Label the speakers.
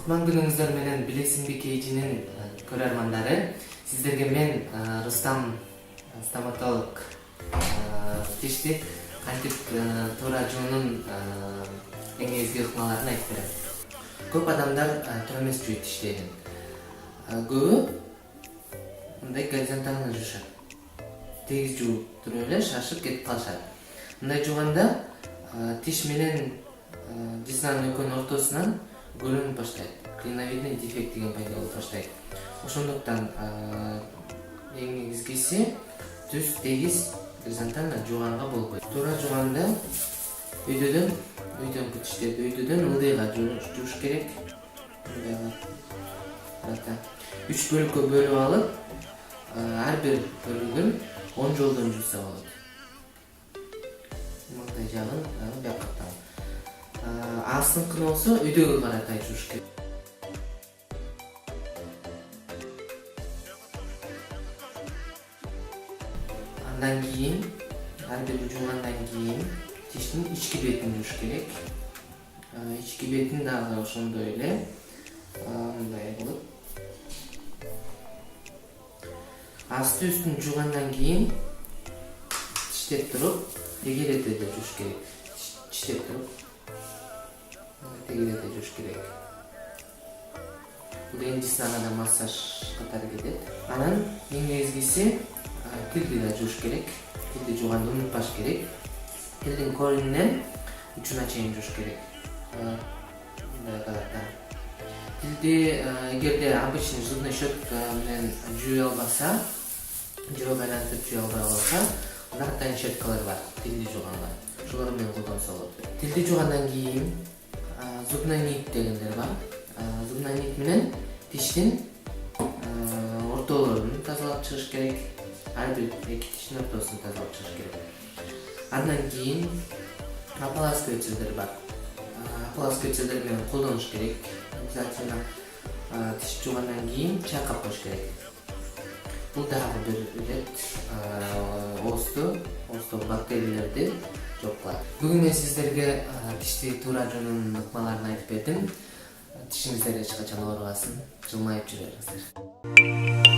Speaker 1: Кутман күнүңүздөр менен Билесиңби KG'нин көрөрмандары. Сиздерге мен Рустам стоматолог тишти кантип туура жуунун эң негизги ыкмаларын айтып берем. Көп адамдар туура эмес жууйт тиштерин. Көбү мындай горизонтально жуушат. Тегиз жууп туруп эле шашып кетип калышат. Мындай жууганда тиш менен жизнанын экөөнүн ортосунан көрүнүп баштайт. Клиновидный дефект деген пайда болуп баштайт. Ошондуктан эң негизгиси түз тегиз горизонтально жууганга болбойт. Туура жууганда өйдөн тиштерди өйдөдөн ылдыйга жууш керек. Мындай 3 бөлүккө бөлүп алып, ар бир бөлүгүн 10 жолдон жууса болот. Мындай жагын бияка. Астыңкыны болсо өйдөгө каратай жууш керек. Андан кийин, ар бир жуугандан кийин тиштин ички бетин жууш керек. Ички бетин дагы ошондой эле мындай кылып асты үстүн жуугандан кийин тиштеп туруп тегерете жууш керек. Тиштеп туруп тегерете жууш керек. Бул эң жизнанада массаж катары кетет. Анан эң негизгиси тилди да жууш керек. Тилди жууганды унутпаш керек. Тилдин корунунан учуна чейин жууш керек. Мындай кылат. Тилди эгерде обычный зубный щетка менен жууй албаса, жөө байлантып жууй албай калса, анда атайын щеткалар бар, тилди жууганга. Ошолор менен колдонсо болот. Тилди жуугандан кийин зубной нит дегендер бар. Зубной нит менен тиштин ортолорун тазалап чыгыш керек. Ар бир эки тиштин ортосун тазалап чыгыш керек. Андан кийин ополаскивателдер бар. Ополаскивателдер менен колдонуш керек. Обязательно тиш жуугандан кийин чайкап коюш керек. Бул дагы бир ирет оостогу бактериялерди жок кылат. Бүгүн мен сиздерге тишти туура жуунун ыкмаларын айтып бердим. Тишиңиздер эч качан оорубасын, жылмайып жүрүңүздөр.